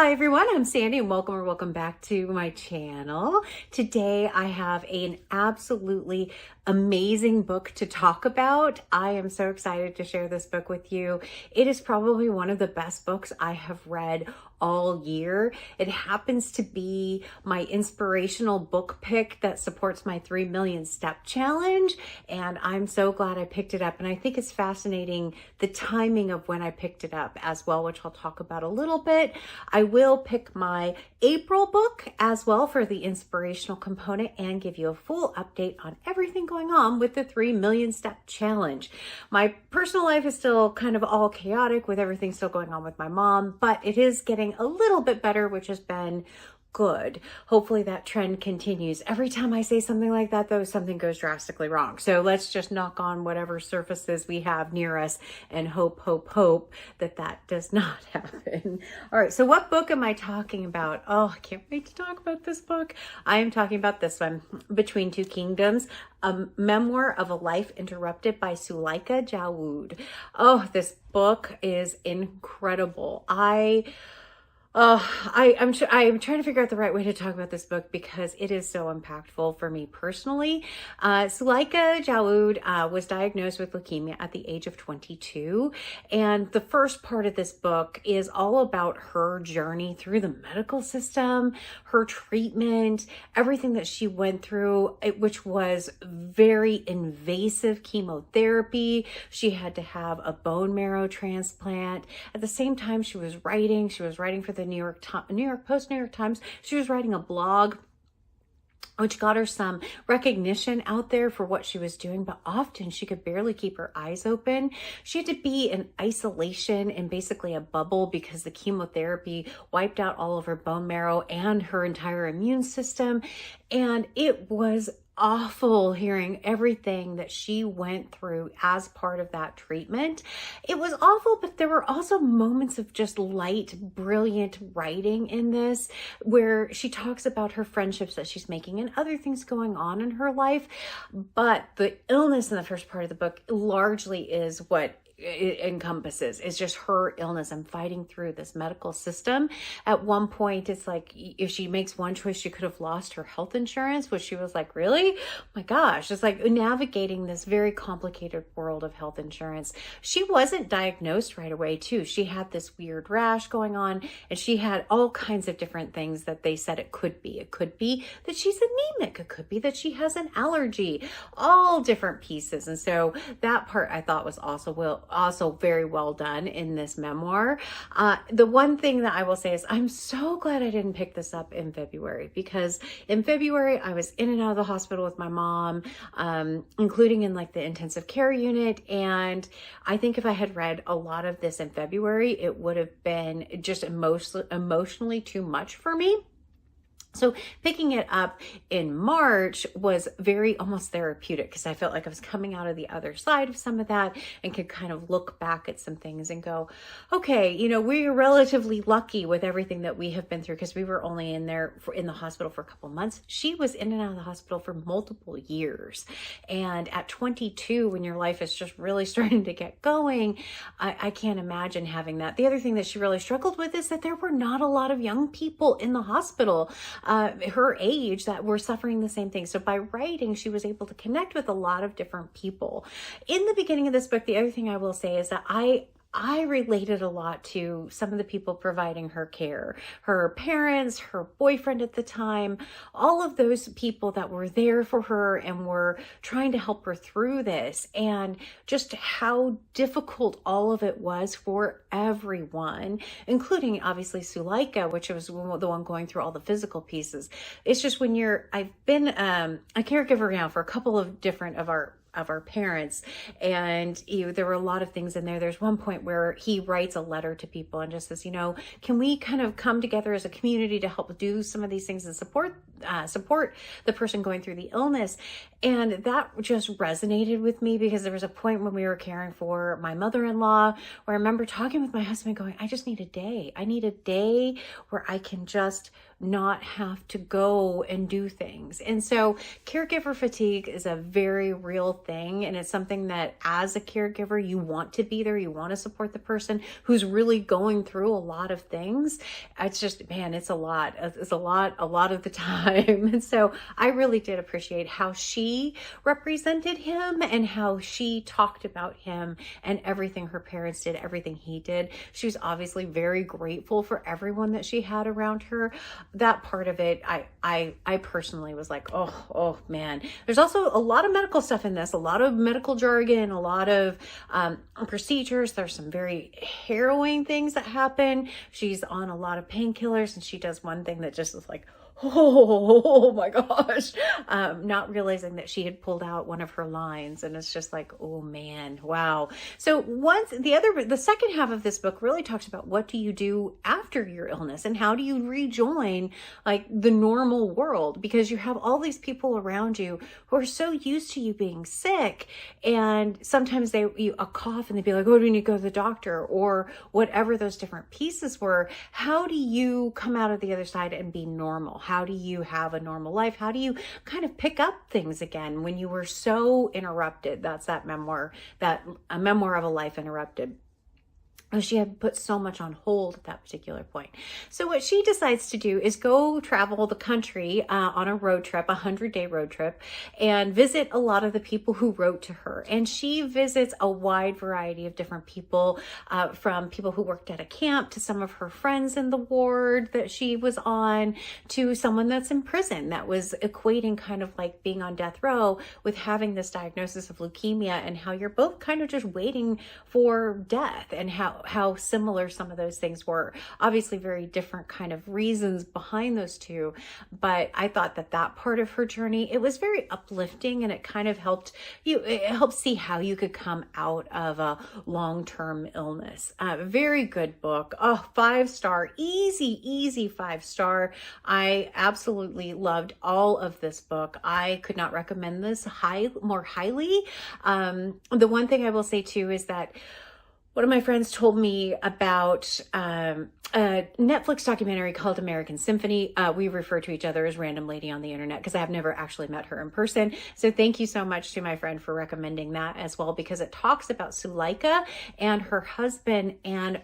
Hi everyone, I'm Sandy and welcome back to my channel. Today I have an absolutely amazing book to talk about. I am so excited to share this book with you. It is probably one of the best books I have read all year. It happens to be my inspirational book pick that supports my 3 million step challenge, and I'm so glad I picked it up. And I think it's fascinating the timing of when I picked it up as well, which I'll talk about a little bit. I will pick my April book as well for the inspirational component and give you a full update on everything going on with the 3 million step challenge. My personal life is still kind of all chaotic with everything still going on with my mom, but it is getting a little bit better, which has been good. Hopefully that trend continues. Every time I say something like that, though, something goes drastically wrong. So let's just knock on whatever surfaces we have near us and hope that that does not happen. All right, so what book am I talking about? Oh, I can't wait to talk about this book. I am talking about this one, Between Two Kingdoms, a memoir of a life interrupted by Suleika Jaouad. Oh, this book is incredible. I'm trying to figure out the right way to talk about this book because it is so impactful for me personally. Suleika Jaouad was diagnosed with leukemia at the age of 22. And the first part of this book is all about her journey through the medical system, her treatment, everything that she went through, which was very invasive chemotherapy. She had to have a bone marrow transplant. At the same time, she was writing for the New York Post, New York Times. She was writing a blog, which got her some recognition out there for what she was doing, but often she could barely keep her eyes open. She had to be in isolation in basically a bubble because the chemotherapy wiped out all of her bone marrow and her entire immune system. And it was awful hearing everything that she went through as part of that treatment. It was awful, but there were also moments of just light, brilliant writing in this, where she talks about her friendships that she's making and other things going on in her life. But the illness in the first part of the book largely is what it encompasses. It's just her illness and fighting through this medical system. At one point, it's like if she makes one choice, she could have lost her health insurance, which she was like, really? Oh my gosh. It's like navigating this very complicated world of health insurance. She wasn't diagnosed right away too. She had this weird rash going on and she had all kinds of different things that they said it could be. It could be that she's anemic. It could be that she has an allergy, all different pieces. And so that part I thought was also very well done in this memoir. The one thing that I will say is I'm so glad I didn't pick this up in February, because in February I was in and out of the hospital with my mom, including in like the intensive care unit. And I think if I had read a lot of this in February, it would have been just emotionally too much for me. So picking it up in March was very almost therapeutic, because I felt like I was coming out of the other side of some of that and could kind of look back at some things and go, okay, we are relatively lucky with everything that we have been through, because we were only in the hospital for a couple months. She was in and out of the hospital for multiple years. And at 22, when your life is just really starting to get going, I can't imagine having that. The other thing that she really struggled with is that there were not a lot of young people in the hospital her age that were suffering the same thing. So by writing, she was able to connect with a lot of different people. In the beginning of this book, the other thing I will say is that I related a lot to some of the people providing her care, her parents, her boyfriend at the time, all of those people that were there for her and were trying to help her through this, and just how difficult all of it was for everyone, including obviously Suleika, which was the one going through all the physical pieces. It's just I've been a caregiver now for a couple of different of our parents, and there were a lot of things in there. There's one point where he writes a letter to people and just says, can we kind of come together as a community to help do some of these things and support support the person going through the illness. And that just resonated with me because there was a point when we were caring for my mother-in-law where I remember talking with my husband going, I just need a day. I need a day where I can just not have to go and do things. And so caregiver fatigue is a very real thing. And it's something that as a caregiver, you want to be there. You want to support the person who's really going through a lot of things. It's just, man, it's a lot. It's a lot of the time. And so I really did appreciate how she represented him and how she talked about him and everything her parents did, everything he did. She was obviously very grateful for everyone that she had around her. That part of it, I personally was like, oh man. There's also a lot of medical stuff in this, a lot of medical jargon, a lot of procedures. There's some very harrowing things that happen. She's on a lot of painkillers, and she does one thing that just is like, oh my gosh, not realizing that she had pulled out one of her lines. And it's just like, oh man, wow. So the second half of this book really talks about what do you do after your illness and how do you rejoin like the normal world, because you have all these people around you who are so used to you being sick, and sometimes a cough and they'd be like, oh, do you need to go to the doctor, or whatever those different pieces were. How do you come out of the other side and be normal? How do you have a normal life? How do you kind of pick up things again when you were so interrupted? That's that memoir, a memoir of a life interrupted. She had put so much on hold at that particular point. So what she decides to do is go travel the country on a road trip, 100-day road trip, and visit a lot of the people who wrote to her. And she visits a wide variety of different people, from people who worked at a camp to some of her friends in the ward that she was on, to someone that's in prison that was equating kind of like being on death row with having this diagnosis of leukemia, and how you're both kind of just waiting for death, and how similar some of those things were. Obviously very different kind of reasons behind those two, but I thought that part of her journey, it was very uplifting, and it kind of helped see how you could come out of a long-term illness. Very good book. 5-star, easy 5-star. I absolutely loved all of this book. I could not recommend this more highly. The one thing I will say too is that one of my friends told me about a Netflix documentary called American Symphony. We refer to each other as Random Lady on the internet because I have never actually met her in person. So thank you so much to my friend for recommending that as well, because it talks about Suleika and her husband and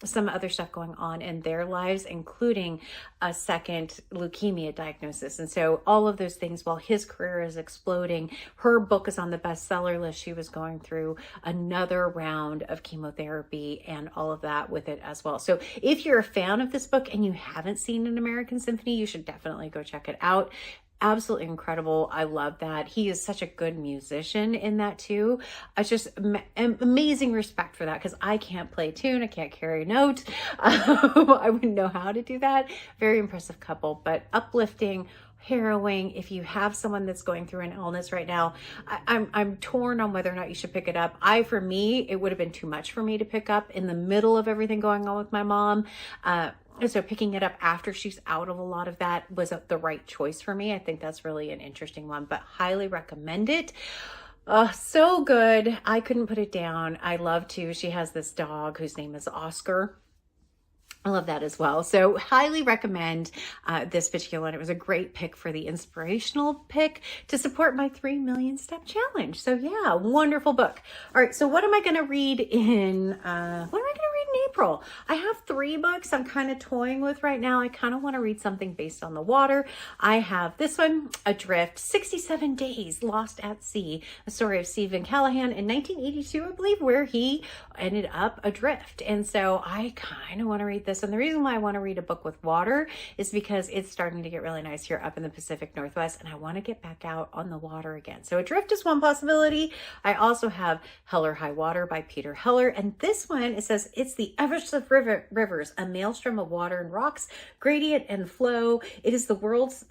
some other stuff going on in their lives, including a second leukemia diagnosis. And so all of those things, while his career is exploding, her book is on the bestseller list. She was going through another round of chemotherapy and all of that with it as well. So if you're a fan of this book and you haven't seen An American Symphony, you should definitely go check it out. Absolutely incredible. I love that. He is such a good musician in that too. It's just amazing respect for that, because I can't play a tune. I can't carry a note. I wouldn't know how to do that. Very impressive couple, but uplifting, harrowing. If you have someone that's going through an illness right now, I'm torn on whether or not you should pick it up. For me, it would have been too much for me to pick up in the middle of everything going on with my mom. So picking it up after she's out of a lot of that was the right choice for me. I think that's really an interesting one, but highly recommend it. So good. I couldn't put it down. I love to. She has this dog whose name is Oscar. I love that as well. So highly recommend this particular one. It was a great pick for the inspirational pick to support my 3 million step challenge. So yeah, wonderful book. All right. So what am I going to read in April? I have 3 books I'm kind of toying with right now. I kind of want to read something based on the water. I have this one, Adrift, 67 Days Lost at Sea, a story of Stephen Callahan in 1982, I believe, where he ended up adrift. And so I kind of want to read this. And the reason why I want to read a book with water is because it's starting to get really nice here up in the Pacific Northwest, and I want to get back out on the water again. So Adrift is one possibility. I also have Hell or High Water by Peter Heller. And this one, it says it's the Everest of rivers, a maelstrom of water and rocks, gradient and flow. It is the world's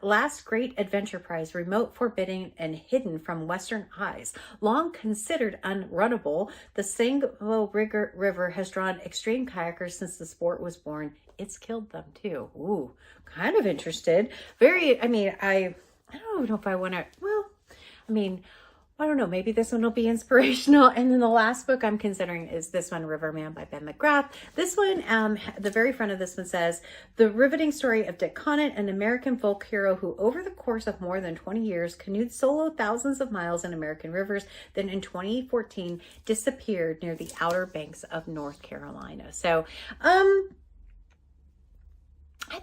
last great adventure prize, remote, forbidding, and hidden from Western eyes. Long considered unrunnable, the Sango River has drawn extreme kayakers since the sport was born. It's killed them too. Ooh, kind of interested. I don't know if I want to, I don't know, maybe this one will be inspirational. And then the last book I'm considering is this one, Riverman by Ben McGrath. This one, the very front of this one says, the riveting story of Dick Conant, an American folk hero who over the course of more than 20 years canoed solo thousands of miles in American rivers, then in 2014 disappeared near the Outer Banks of North Carolina. So, I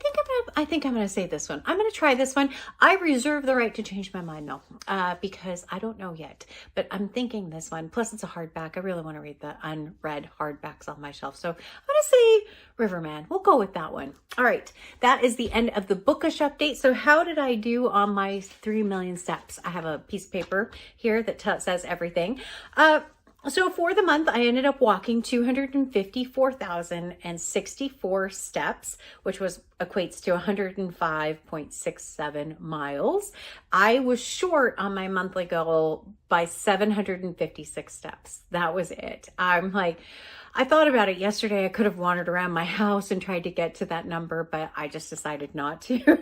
think I'm going to say this one. I'm going to try this one. I reserve the right to change my mind though, because I don't know yet, but I'm thinking this one. Plus it's a hardback. I really want to read the unread hardbacks on my shelf. So I'm going to say Riverman. We'll go with that one. All right. That is the end of the bookish update. So how did I do on my 3 million steps? I have a piece of paper here that says everything. So for the month, I ended up walking 254,064 steps, which equates to 105.67 miles. I was short on my monthly goal by 756 steps. That was it. I thought about it yesterday. I could have wandered around my house and tried to get to that number, but I just decided not to.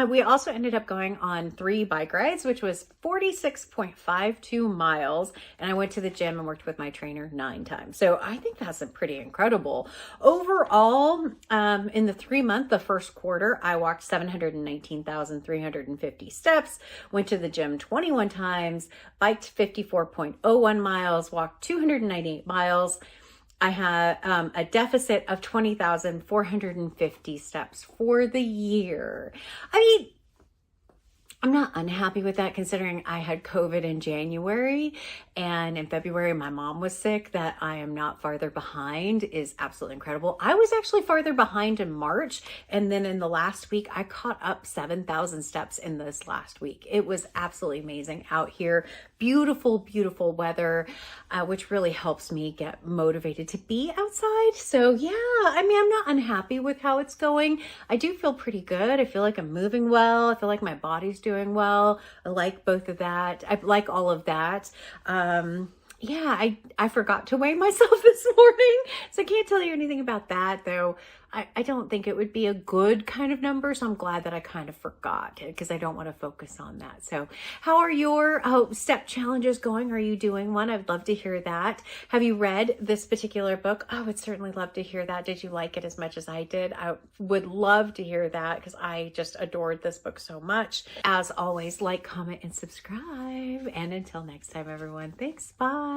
We also ended up going on 3 bike rides, which was 46.52 miles. And I went to the gym and worked with my trainer 9 times. So I think that's pretty incredible. Overall, in the 3-month, the first quarter, I walked 719,350 steps, went to the gym 21 times, biked 54.01 miles, walked 298 miles. I had a deficit of 20,450 steps for the year. I'm not unhappy with that considering I had COVID in January and in February my mom was sick. That I am not farther behind is absolutely incredible. I was actually farther behind in March, and then in the last week I caught up 7,000 steps in this last week. It was absolutely amazing out here. Beautiful, beautiful weather, which really helps me get motivated to be outside. So yeah, I'm not unhappy with how it's going. I do feel pretty good. I feel like I'm moving well. I feel like my body's doing well. I like both of that. I like all of that. Yeah, I forgot to weigh myself this morning, so I can't tell you anything about that, though. I don't think it would be a good kind of number, so I'm glad that I kind of forgot because I don't want to focus on that. So how are your step challenges going? Are you doing one? I'd love to hear that. Have you read this particular book? I would certainly love to hear that. Did you like it as much as I did? I would love to hear that because I just adored this book so much. As always, like, comment, and subscribe. And until next time, everyone, thanks. Bye.